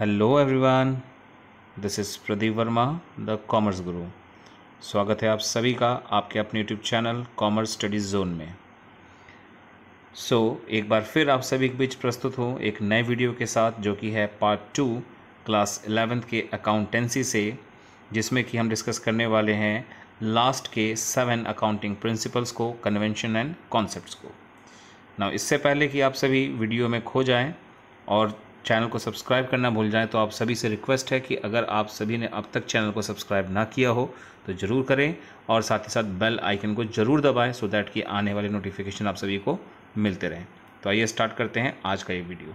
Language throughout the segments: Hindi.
Hello everyone, this is Pradeep Verma, the commerce गुरु। स्वागत है आप सभी का आपके अपने YouTube channel commerce studies zone में। एक बार फिर आप सभी के बीच प्रस्तुत हूँ एक नए वीडियो के साथ, जो कि है पार्ट 2 क्लास 11th के अकाउंटेंसी से, जिसमें कि हम डिस्कस करने वाले हैं लास्ट के 7 अकाउंटिंग प्रिंसिपल्स को, कन्वेंशन एंड कॉन्सेप्ट्स को। नाउ इससे पहले कि आप सभी वीडियो में खो जाएं और चैनल को सब्सक्राइब करना भूल जाएं, तो आप सभी से रिक्वेस्ट है कि अगर आप सभी ने अब तक चैनल को सब्सक्राइब ना किया हो तो ज़रूर करें, और साथ ही साथ बेल आइकन को ज़रूर दबाएं, सो दैट कि आने वाले नोटिफिकेशन आप सभी को मिलते रहें। तो आइए स्टार्ट करते हैं आज का ये video.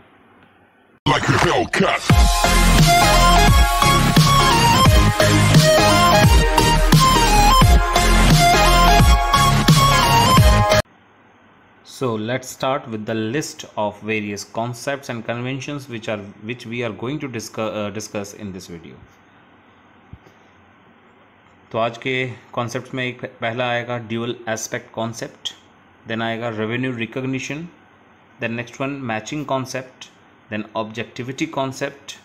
So let's start with the list of various concepts and conventions which we are going to discuss in this video. तो आज के कॉन्सेप्ट में एक पहला आएगा ड्यूअल एस्पेक्ट कॉन्सेप्ट, देन आएगा revenue recognition, then next one matching concept, then objectivity concept,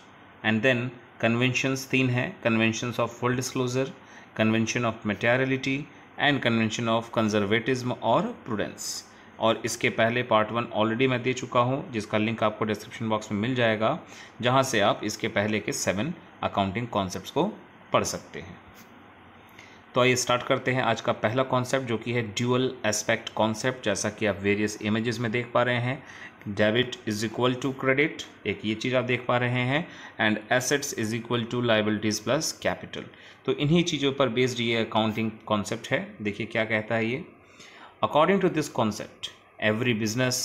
and then conventions 3 है, conventions of full disclosure, convention of materiality and convention of conservatism और प्रूडेंस। और इसके पहले पार्ट 1 ऑलरेडी मैं दे चुका हूँ, जिसका लिंक आपको डिस्क्रिप्शन बॉक्स में मिल जाएगा, जहाँ से आप इसके पहले के 7 अकाउंटिंग कॉन्सेप्ट्स को पढ़ सकते हैं। तो आइए स्टार्ट करते हैं आज का पहला कॉन्सेप्ट, जो कि है ड्यूअल एस्पेक्ट कॉन्सेप्ट। जैसा कि आप वेरियस इमेजेस में देख पा रहे हैं, debit is equal to credit, एक ये चीज़ आप देख पा रहे हैं, and assets is equal to liabilities plus capital. तो इन्हीं चीज़ों पर बेस्ड ये अकाउंटिंग कॉन्सेप्ट है। देखिए क्या कहता है ये। According to this concept, every business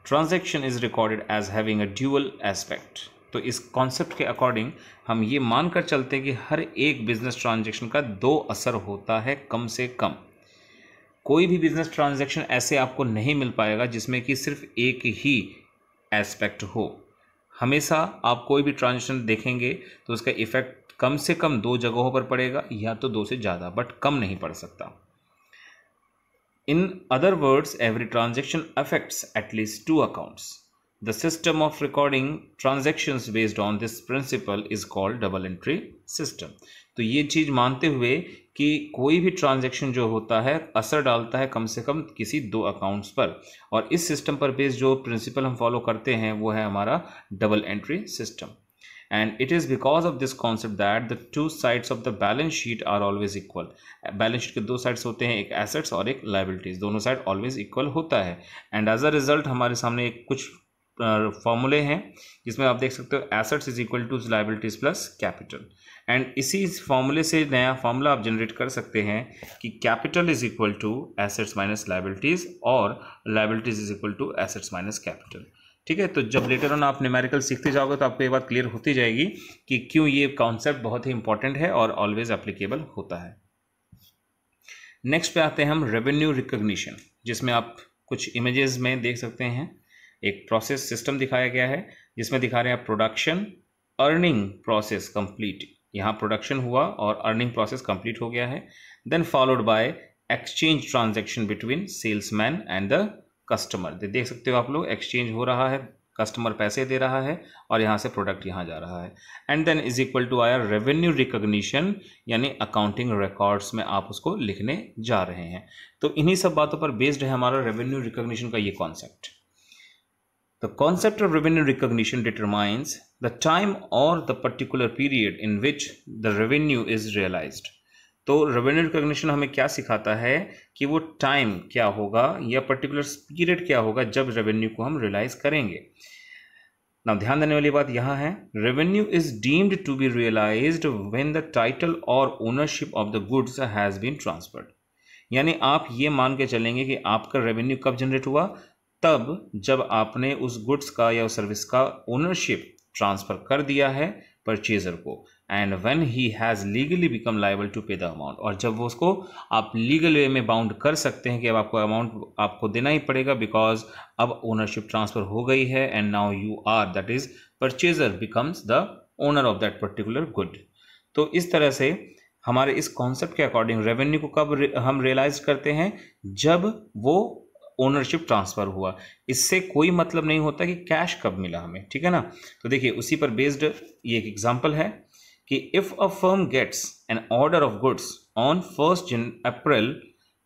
transaction is recorded as having a dual aspect. तो इस कॉन्सेप्ट के अकॉर्डिंग हम ये मानकर चलते हैं कि हर एक बिजनेस ट्रांजैक्शन का 2 असर होता है कम से कम। कोई भी बिजनेस ट्रांजैक्शन ऐसे आपको नहीं मिल पाएगा जिसमें कि सिर्फ एक ही एस्पेक्ट हो। हमेशा आप कोई भी ट्रांजैक्शन देखेंगे तो उसका इफेक्ट कम से कम 2 जगहों पर पड़ेगा, या तो 2 से ज़्यादा, बट कम नहीं पड़ सकता। In other words, every transaction affects at least 2 accounts. The system of recording transactions based on this principle is called double entry system. तो ये चीज़ मानते हुए कि कोई भी ट्रांजैक्शन जो होता है असर डालता है कम से कम किसी 2 अकाउंट्स पर, और इस सिस्टम पर बेस्ड जो प्रिंसिपल हम फॉलो करते हैं वो है हमारा double entry system. And it is because of this concept that the 2 sides of the balance sheet are always equal. Balance sheet के 2 साइड्स होते हैं, एक एसेट्स और एक लाइबिलिटीज, दोनों साइड ऑलवेज इक्वल होता है। एंड एज अ रिजल्ट हमारे सामने कुछ फॉर्मूले हैं, जिसमें आप देख सकते हो assets is equal to liabilities plus capital. And इसी फॉर्मूले से नया फॉर्मूला आप जनरेट कर सकते हैं कि capital is equal to assets minus liabilities, और liabilities is equal to assets minus capital. ठीक है, तो जब लेटर ऑन आप न्यूमेरिकल सीखते जाओगे तो आपको ये बात क्लियर होती जाएगी कि क्यों ये कॉन्सेप्ट बहुत ही इंपॉर्टेंट है और ऑलवेज एप्लीकेबल होता है। नेक्स्ट पे आते हैं हम रेवेन्यू रिकॉग्निशन, जिसमें आप कुछ इमेजेस में देख सकते हैं एक प्रोसेस सिस्टम दिखाया गया है, जिसमें दिखा रहे हैं प्रोडक्शन अर्निंग प्रोसेस कंप्लीट। यहाँ प्रोडक्शन हुआ और अर्निंग प्रोसेस कंप्लीट हो गया है, then followed by exchange transaction between salesman and the customer. देख सकते हो आप लोग, एक्सचेंज हो रहा है, कस्टमर पैसे दे रहा है और यहाँ से प्रोडक्ट यहाँ जा रहा है। And then is equal to आया रेवेन्यू रिकॉग्निशन, यानी अकाउंटिंग रिकॉर्ड्स में आप उसको लिखने जा रहे हैं। तो इन्हीं सब बातों पर बेस्ड है हमारा रेवेन्यू रिकॉग्निशन का ये concept. The concept of revenue recognition determines the time और the particular period in which the revenue is realised. तो रेवेन्यू रिकॉग्निशन हमें क्या सिखाता है कि वो टाइम क्या होगा या पर्टिकुलर पीरियड क्या होगा जब रेवेन्यू को हम रियलाइज करेंगे। ना ध्यान देने वाली बात यहाँ है, revenue is deemed to be realised when the title और ownership of the goods has been transferred. यानी आप ये मान के चलेंगे कि आपका रेवेन्यू कब जनरेट हुआ, तब जब आपने उस गुड्स का या उस सर्विस का ओनरशिप ट्रांसफर कर दिया है परचेजर को, and when he has legally become liable to pay the amount, और जब वो उसको आप लीगल वे में बाउंड कर सकते हैं कि अब आपको अमाउंट आपको देना ही पड़ेगा, बिकॉज अब ओनरशिप ट्रांसफर हो गई है, and now you are, that is purchaser becomes the owner of that particular good. तो इस तरह से हमारे इस कॉन्सेप्ट के अकॉर्डिंग रेवेन्यू को कब हम रियलाइज करते हैं, जब वो ओनरशिप ट्रांसफर हुआ। इससे कोई मतलब नहीं होता कि कैश कब मिला हमें, ठीक है ना। तो देखिए उसी पर बेस्ड ये एक एग्जांपल है कि if a firm gets an order of goods on 1 April,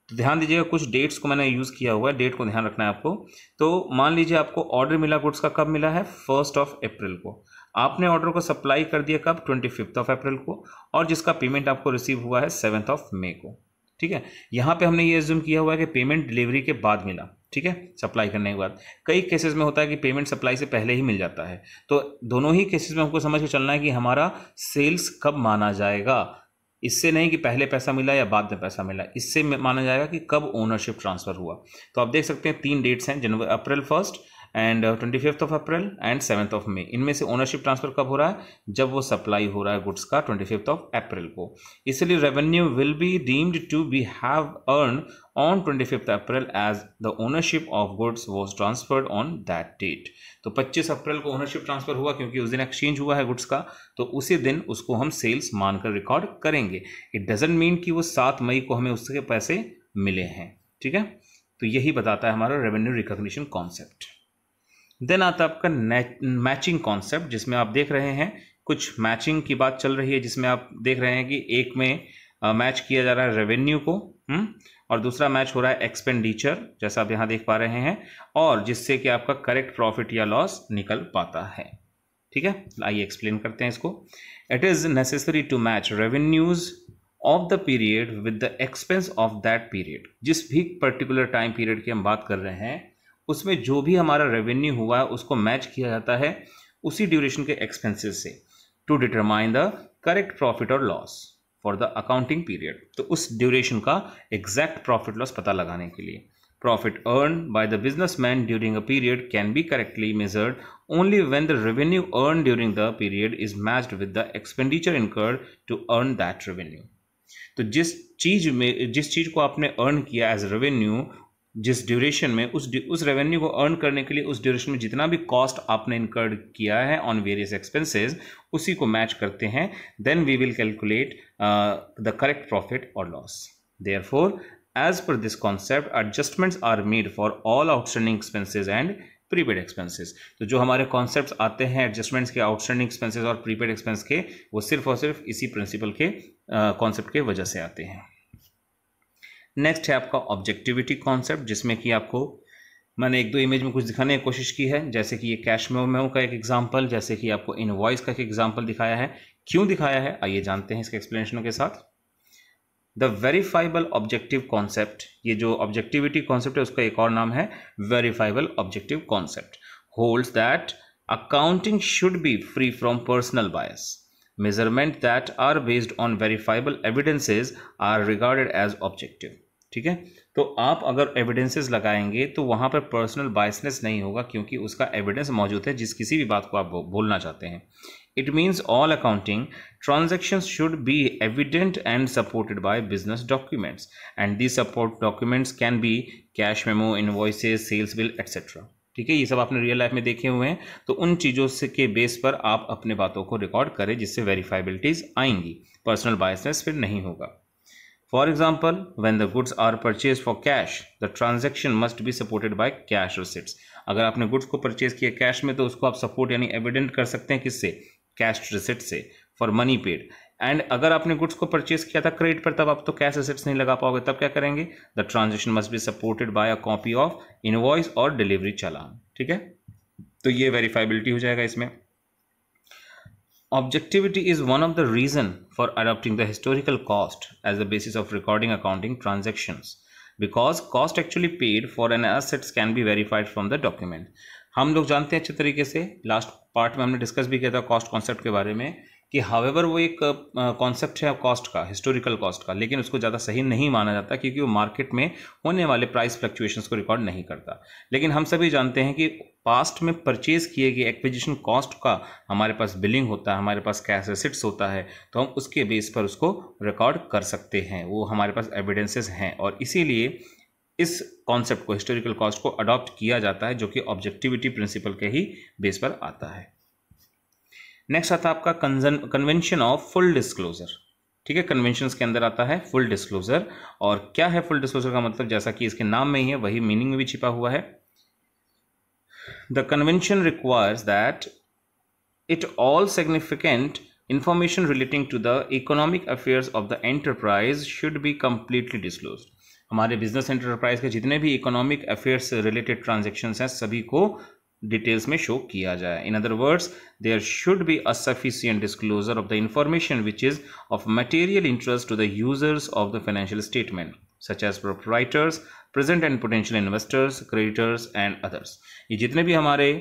तो ध्यान दीजिएगा कुछ डेट्स को मैंने यूज किया हुआ है, डेट को ध्यान रखना है आपको। तो मान लीजिए आपको ऑर्डर मिला गुड्स का, कब मिला है 1 अप्रैल को। आपने ऑर्डर को सप्लाई कर दिया कब 25 अप्रैल को, और जिसका पेमेंट आपको रिसीव हुआ है 7 मई को, ठीक है। यहाँ पे हमने ये एज्यूम किया हुआ है कि पेमेंट डिलीवरी के बाद मिला, ठीक है, सप्लाई करने के बाद। कई केसेस में होता है कि पेमेंट सप्लाई से पहले ही मिल जाता है। तो दोनों ही केसेस में हमको समझ के चलना है कि हमारा सेल्स कब माना जाएगा। इससे नहीं कि पहले पैसा मिला या बाद में पैसा मिला, इससे माना जाएगा कि कब ओनरशिप ट्रांसफर हुआ। तो आप देख सकते हैं 3 डेट्स हैं, जनवरी अप्रैल 1 एंड 25 अप्रैल एंड 7 मई। इनमें से ओनरशिप ट्रांसफर कब हो रहा है, जब वो सप्लाई हो रहा है गुड्स का 25 अप्रैल को। इसलिए revenue will be deemed to be have earn on 25 April as the ownership of goods was transferred on that date. तो 25 अप्रैल को ओनरशिप ट्रांसफर हुआ क्योंकि उस दिन एक्सचेंज हुआ है गुड्स का, तो उसी दिन उसको हम सेल्स मानकर रिकॉर्ड करेंगे। इट डजंट मीन कि वो 7 मई को हमें उसके पैसे मिले हैं, ठीक है। तो यही बताता है हमारा रेवेन्यू रिकॉग्निशन कॉन्सेप्ट। देन आता है आपका मैचिंग कॉन्सेप्ट, जिसमें आप देख रहे हैं कुछ मैचिंग की बात चल रही है, जिसमें आप देख रहे हैं कि एक में मैच किया जा रहा है रेवेन्यू को, और दूसरा मैच हो रहा है एक्सपेंडिचर, जैसा आप यहाँ देख पा रहे हैं, और जिससे कि आपका करेक्ट प्रॉफिट या लॉस निकल पाता है, ठीक है। आइए एक्सप्लेन करते हैं इसको। It is necessary to match revenues of the period with the expense of that period. जिस भी पर्टिकुलर टाइम पीरियड की हम बात कर रहे हैं, उसमें जो भी हमारा रेवेन्यू हुआ है उसको मैच किया जाता है उसी ड्यूरेशन के एक्सपेंसेस से, to determine the correct profit और loss for the accounting period. तो उस ड्यूरेशन का एग्जैक्ट प्रॉफिट लॉस पता लगाने के लिए profit earn by the businessman during a period can be correctly measured only when the revenue earn during the period is matched with the expenditure incurred to earn that revenue. तो जिस चीज को आपने अर्न किया एज रेवेन्यू, जिस ड्यूरेशन में उस रेवेन्यू को अर्न करने के लिए उस ड्यूरेशन में जितना भी कॉस्ट आपने इनकर्ड किया है ऑन वेरियस एक्सपेंसेस, उसी को मैच करते हैं। Then we will calculate the correct profit और loss. Therefore as per this concept adjustments are made for all outstanding expenses and prepaid expenses. तो जो हमारे कॉन्सेप्ट्स आते हैं एडजस्टमेंट्स के, आउटस्टैंडिंग एक्सपेंसेस और प्रीपेड एक्सपेंस के, वो सिर्फ और सिर्फ इसी प्रिंसिपल के कॉन्सेप्ट के वजह से आते हैं। नेक्स्ट है आपका ऑब्जेक्टिविटी कॉन्सेप्ट, जिसमें कि आपको मैंने 1-2 इमेज में कुछ दिखाने की कोशिश की है, जैसे कि ये कैश मेमो का एक एग्जांपल, जैसे कि आपको इनवॉइस का एक एग्जांपल दिखाया है। क्यों दिखाया है आइए जानते हैं इसके एक्सप्लेनेशनों के साथ। द वेरीफाइबल ऑब्जेक्टिव कॉन्सेप्ट, ये जो ऑब्जेक्टिविटी कॉन्सेप्ट है उसका एक और नाम है verifiable objective concept, holds that accounting should be free from personal bias. Measurement that are based on verifiable evidences are regarded as objective, ठीक है। तो आप अगर एविडेंसेस लगाएंगे तो वहां पर पर्सनल बायसनेस नहीं होगा, क्योंकि उसका एविडेंस मौजूद है जिस किसी भी बात को आप बोलना चाहते हैं। It means all accounting transactions should be evident and supported by business documents, and these support documents can be cash memo, invoices, sales bill etc. ठीक है, ये सब आपने रियल लाइफ में देखे हुए हैं। तो उन चीज़ों से के बेस पर आप अपने बातों को रिकॉर्ड करें, जिससे वेरीफाइबिलिटीज आएंगी, पर्सनल बायसनेस फिर नहीं होगा। For example, when the goods are purchased for cash, the transaction must be supported by cash receipts. अगर आपने गुड्स को परचेज किया कैश में, तो उसको आप सपोर्ट यानी एविडेंट कर सकते हैं किससे, कैश रिसिप्ट से, फॉर मनी पेड। एंड अगर आपने गुड्स को परचेज किया था क्रेडिट पर, तब आप तो कैश रिसिप्ट्स नहीं लगा पाओगे, तब क्या करेंगे, the transaction must be supported by a copy of invoice और डिलीवरी चालान, ठीक है। तो ये वेरीफाइबिलिटी हो जाएगा इसमें। Objectivity is one of the reason for adopting the historical cost as the basis of recording accounting transactions, because cost actually paid for an assets can be verified from the document. हम लोग जानते हैं अच्छे तरीके से, लास्ट पार्ट में हमने डिस्कस भी किया था कॉस्ट कॉन्सेप्ट के बारे में, कि हावेवर वो एक कॉन्सेप्ट है कॉस्ट का, हिस्टोरिकल कॉस्ट का, लेकिन उसको ज़्यादा सही नहीं माना जाता, क्योंकि वो मार्केट में होने वाले प्राइस फ्लक्चुएशंस को रिकॉर्ड नहीं करता। लेकिन हम सभी जानते हैं कि पास्ट में परचेज किए गए एक्विजिशन कॉस्ट का हमारे पास बिलिंग होता है, हमारे पास कैश रेसिप्ट्स होता है, तो हम उसके बेस पर उसको रिकॉर्ड कर सकते हैं, वो हमारे पास एविडेंसेस हैं। और इसीलिए इस कॉन्सेप्ट को, हिस्टोरिकल कॉस्ट को अडॉप्ट किया जाता है, जो कि ऑब्जेक्टिविटी प्रिंसिपल के ही बेस पर आता है। नेक्स्ट आता है आपका कन्वेंशन ऑफ फुल डिस्क्लोजर। ठीक है, कन्वेंशंस के अंदर आता है फुल डिस्क्लोजर। और क्या है फुल डिस्क्लोजर का मतलब, जैसा कि इसके नाम में ही है वही मीनिंग में भी छिपा हुआ है। The convention requires that it all significant information relating to the economic affairs of the enterprise should be completely disclosed। हमारे बिजनेस एंटरप्राइज के जितने भी इकोनॉमिक अफेयर्स से रिलेटेड ट्रांजेक्शन्स हैं सभी को डिटेल्स में शो किया जाए। In other words, there should be a sufficient disclosure of the information which is of material interest to the users of the financial statement such as proprietors, present and potential investors, creditors and others. ये जितने भी हमारे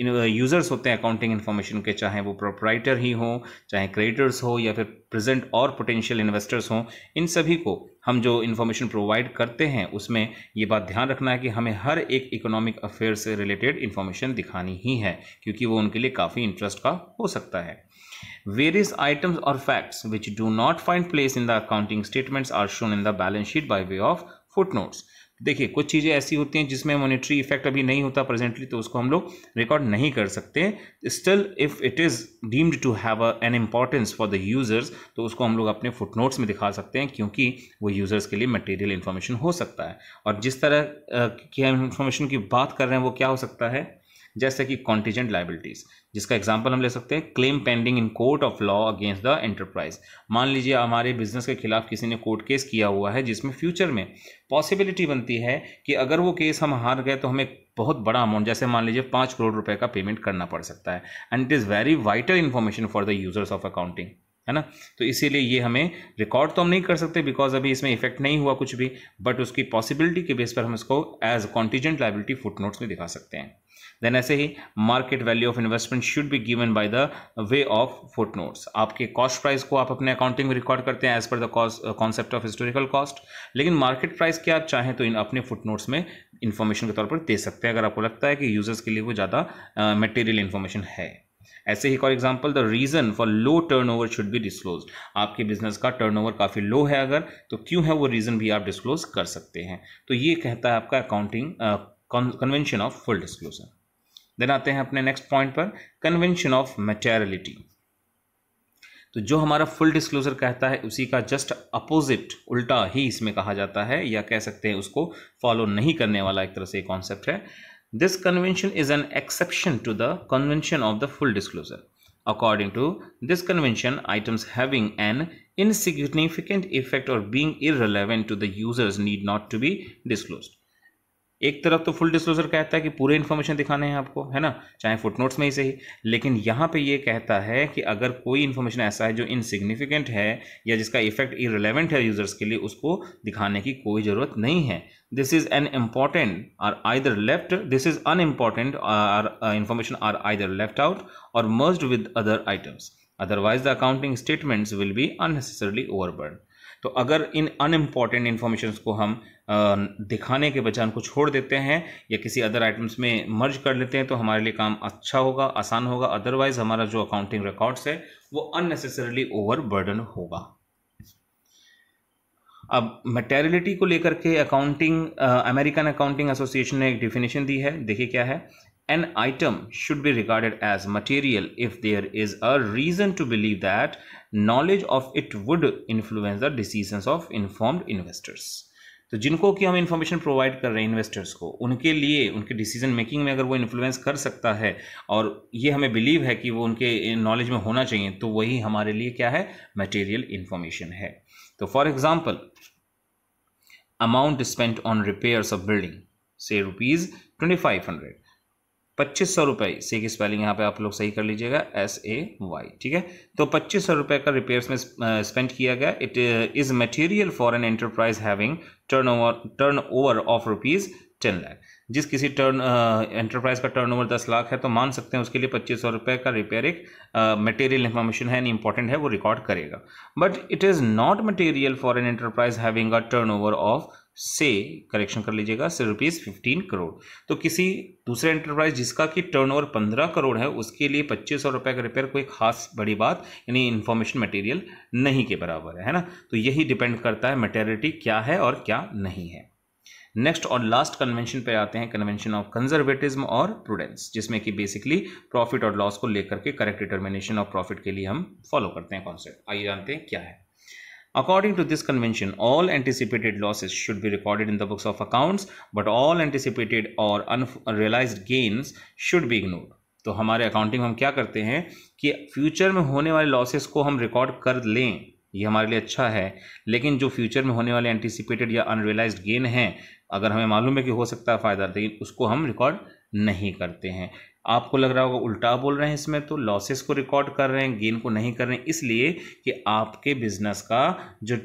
यूज़र्स होते हैं अकाउंटिंग इन्फॉर्मेशन के, चाहे वो प्रोप्राइटर ही हो, चाहे क्रेडिटर्स हो, या फिर प्रेजेंट और पोटेंशियल इन्वेस्टर्स हों, इन सभी को हम जो इन्फॉर्मेशन प्रोवाइड करते हैं उसमें ये बात ध्यान रखना है कि हमें हर एक इकोनॉमिक अफेयर से रिलेटेड इन्फॉर्मेशन दिखानी ही है, क्योंकि वो उनके लिए काफ़ी इंटरेस्ट का हो सकता है। Various items or facts which do not find place in the accounting statements are shown in the balance sheet by way of footnotes। देखिए, कुछ चीज़ें ऐसी होती हैं जिसमें मॉनेटरी इफेक्ट अभी नहीं होता प्रेजेंटली, तो उसको हम लोग रिकॉर्ड नहीं कर सकते। Still if it is deemed to have an importance for the users, तो उसको हम लोग अपने फुटनोट्स में दिखा सकते हैं, क्योंकि वो यूजर्स के लिए मटेरियल इन्फॉर्मेशन हो सकता है। और जिस तरह की इन्फॉर्मेशन की बात कर रहे हैं वो क्या हो सकता है, जैसे कि कॉन्टीजेंट लाइबिलिटीज, जिसका एग्जांपल हम ले सकते हैं claim pending in court of law against the enterprise. मान लीजिए हमारे बिजनेस के खिलाफ किसी ने कोर्ट केस किया हुआ है, जिसमें फ्यूचर में पॉसिबिलिटी बनती है कि अगर वो केस हम हार गए तो हमें बहुत बड़ा अमाउंट, जैसे मान लीजिए 5 करोड़ रुपए का पेमेंट करना पड़ सकता है। And it is very vital information for the users of accounting, है ना। तो इसीलिए ये हमें रिकॉर्ड तो हम नहीं कर सकते बिकॉज अभी इसमें इफेक्ट नहीं हुआ कुछ भी, बट उसकी पॉसिबिलिटी के बेस पर हम इसको एज कॉन्टीजेंट लाइबिलिटी फुटनोट्स में दिखा सकते हैं। देन ऐसे ही market value of investment should be given by the way of footnotes. आपके कॉस्ट प्राइस को आप अपने अकाउंटिंग में रिकॉर्ड करते हैं as per the concept of historical cost, लेकिन मार्केट प्राइस क्या आप चाहें तो इन अपने फुटनोट्स में इंफॉर्मेशन के तौर पर दे सकते हैं, अगर आपको लगता है कि यूजर्स के लिए वो ज़्यादा मटेरियल इंफॉर्मेशन है। ऐसे ही for example the reason for low turnover should be disclosed. आपके बिजनेस का टर्नओवर काफ़ी लो है अगर, तो क्यों है वो रीजन भी आप डिस्क्लोज कर सकते हैं। तो ये कहता है आपका accounting convention of full disclosure. Then आते हैं अपने नेक्स्ट पॉइंट पर, कन्वेंशन ऑफ मटेरियलिटी। तो जो हमारा फुल डिस्क्लोजर कहता है उसी का जस्ट अपोजिट, उल्टा ही इसमें कहा जाता है, या कह सकते हैं उसको फॉलो नहीं करने वाला एक तरह से कॉन्सेप्ट है। This convention is an exception to the convention of the full disclosure. According to this convention, items having an insignificant effect or being irrelevant to the users need not to be disclosed. एक तरफ तो फुल डिस्क्लोजर कहता है कि पूरे इन्फॉर्मेशन दिखाने हैं आपको, है ना, चाहे फुटनोट्स में ही सही, लेकिन यहाँ पे ये कहता है कि अगर कोई इन्फॉर्मेशन ऐसा है जो इनसिग्निफिकेंट है या जिसका इफेक्ट इररिलेवेंट है यूजर्स के लिए, उसको दिखाने की कोई ज़रूरत नहीं है। This is an important or either left, this is unimportant or information or either left out और merged with other items, otherwise the accounting statements will be unnecessarily overburden. तो अगर इन अनइम्पॉर्टेंट इन्फॉर्मेशन को हम दिखाने के बजाय उनको छोड़ देते हैं या किसी अदर आइटम्स में मर्ज कर लेते हैं तो हमारे लिए काम अच्छा होगा, आसान होगा, अदरवाइज हमारा जो अकाउंटिंग रिकॉर्ड्स है वो अननेसेसरली ओवरबर्डन होगा। अब मटेरियलिटी को लेकर के अमेरिकन अकाउंटिंग एसोसिएशन ने एक डिफिनेशन दी है, देखिए क्या है। An item should be regarded as material if there is a reason to believe that knowledge of it would influence the decisions of informed investors। तो जिनको कि हम इंफॉर्मेशन प्रोवाइड कर रहे हैं इन्वेस्टर्स को, उनके लिए उनके डिसीजन मेकिंग में अगर वो इन्फ्लुएंस कर सकता है और ये हमें बिलीव है कि वो उनके नॉलेज में होना चाहिए, तो वही हमारे लिए क्या है, मटेरियल इंफॉर्मेशन है। तो for example, amount spent on repairs of building से ₹2500, 2500 रुपये से की स्पेलिंग यहाँ पे आप लोग सही कर लीजिएगा, SAY, ठीक है। तो 2500 रुपये का रिपेयर्स में स्पेंड किया गया। It is material for an enterprise having turnover of ₹10 lakh. जिस किसी एंटरप्राइज का टर्नओवर 10 लाख है तो मान सकते हैं उसके लिए 2500 रुपये का रिपेयर एक मटेरियल इंफॉर्मेशन है, इंपॉर्टेंट है, वो रिकॉर्ड करेगा। But it is not material for an enterprise having a turnover of से, करेक्शन कर लीजिएगा, से ₹15 करोड़। तो किसी दूसरे एंटरप्राइज जिसका कि टर्नओवर 15 करोड़ है उसके लिए 2500 रुपये का रिपेयर कोई खास बड़ी बात यानी इंफॉर्मेशन मटेरियल नहीं के बराबर है ना। तो यही डिपेंड करता है मटेरियलिटी क्या है और क्या नहीं है। नेक्स्ट और लास्ट कन्वेंशन पे आते हैं, कन्वेंशन ऑफ कंजर्वेटिज्म और प्रूडेंस, जिसमें कि बेसिकली प्रॉफिट और लॉस को लेकर के करेक्ट डिटर्मिनेशन ऑफ प्रॉफिट के लिए हम फॉलो करते हैं कॉन्सेप्ट। आइए जानते हैं क्या है। According to this convention, all anticipated losses should be recorded in the books of accounts, but all anticipated or unrealized gains should be ignored. तो हमारे अकाउंटिंग में हम क्या करते हैं कि फ्यूचर में होने वाले लॉसेस को हम रिकॉर्ड कर लें, ये हमारे लिए अच्छा है, लेकिन जो फ्यूचर में होने वाले एंटिसिपेटेड या अनरियलाइज्ड गेन हैं, अगर हमें मालूम है कि हो सकता है फ़ायदा, लेकिन उसको हम रिकॉर्ड नहीं करते हैं। आपको लग रहा होगा उल्टा बोल रहे हैं, इसमें तो लॉसेस को रिकॉर्ड कर रहे हैं, गेन को नहीं कर रहे हैं, इसलिए कि आपके बिजनेस का जो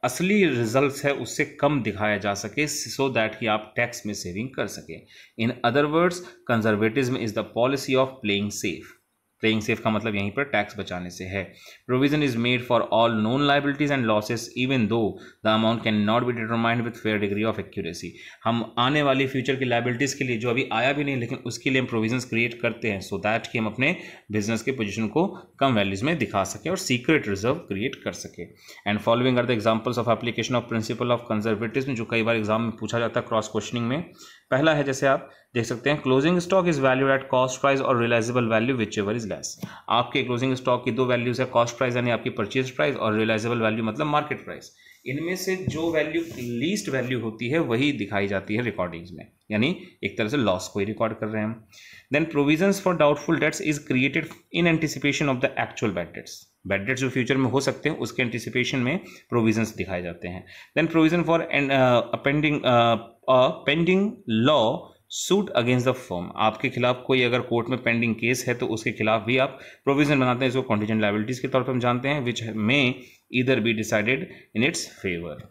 असली रिजल्ट्स है उससे कम दिखाया जा सके, सो दैट कि आप टैक्स में सेविंग कर सकें। इन other words, conservatism is the policy of playing safe. Playing safe का मतलब यहीं पर टैक्स बचाने से है। Provision is made for all known liabilities and losses even though the amount can not be determined with fair degree of accuracy. हम आने वाली फ्यूचर की लाइबिलिटीज के लिए, जो अभी आया भी नहीं, लेकिन उसके लिए हम प्रोविजंस क्रिएट करते हैं सो दैट कि हम अपने बिजनेस के पोजीशन को कम वैल्यूज में दिखा सकें और सीक्रेट रिजर्व क्रिएट कर सके। And following are the examples of application of principle of conservatism, जो कई बार एग्जाम में पूछा जाता है क्रॉस क्वेश्चनिंग में। पहला है, जैसे आप देख सकते हैं, closing stock is valued at cost price और realisable value whichever is less. आपके क्लोजिंग स्टॉक की दो वैल्यूज है, कॉस्ट प्राइस यानी आपकी परचेज प्राइस और रियलाइजेबल वैल्यू मतलब मार्केट प्राइस। इनमें से जो वैल्यू लीस्ट वैल्यू होती है वही दिखाई जाती है रिकॉर्डिंग्स में, यानी एक तरह से लॉस को ही रिकॉर्ड कर रहे हैं हम। Then provisions for doubtful debts is created in anticipation of the actual bad debts. Bad debts जो फ्यूचर में हो सकते हैं उसके एंटिसिपेशन में प्रोविजंस दिखाए जाते हैं। Then provision for pending lawsuit against the firm. आपके खिलाफ कोई अगर कोर्ट में पेंडिंग केस है तो उसके खिलाफ भी आप प्रोविजन बनाते हैं, इसको कॉन्टिजेंट लायबिलिटीज के तौर पर हम जानते हैं, विच में either be decided in its favour.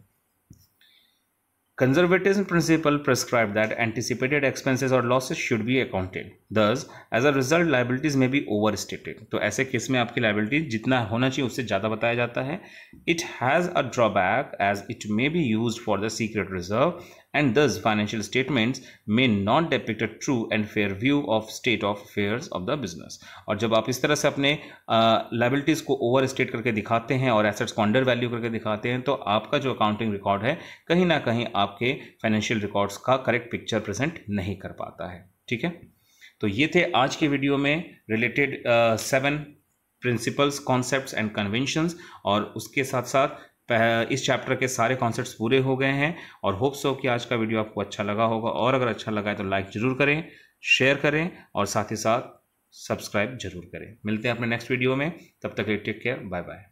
Conservatism principle prescribe that anticipated expenses or losses should be accounted. Thus, as a result, liabilities may be overstated. तो ऐसे केस में आपकी liability जितना होना चाहिए उससे ज़्यादा बताया जाता है। It has a drawback as it may be used for the secret reserve, and thus financial statements may not depict a true and fair view of state of affairs of the business. और जब आप इस तरह से अपने liabilities को overstate करके दिखाते हैं और assets को under value करके दिखाते हैं, तो आपका जो accounting record है कहीं ना कहीं आपके फाइनेंशियल रिकॉर्ड्स का करेक्ट पिक्चर प्रेजेंट नहीं कर पाता है। ठीक है, तो ये थे आज के वीडियो में related 7 principles, concepts and conventions, और उसके साथ साथ इस चैप्टर के सारे कॉन्सेप्ट्स पूरे हो गए हैं। और होप सो कि आज का वीडियो आपको अच्छा लगा होगा, और अगर अच्छा लगा है तो लाइक जरूर करें, शेयर करें और साथ ही साथ सब्सक्राइब जरूर करें। मिलते हैं अपने नेक्स्ट वीडियो में, तब तक टेक केयर, बाय बाय।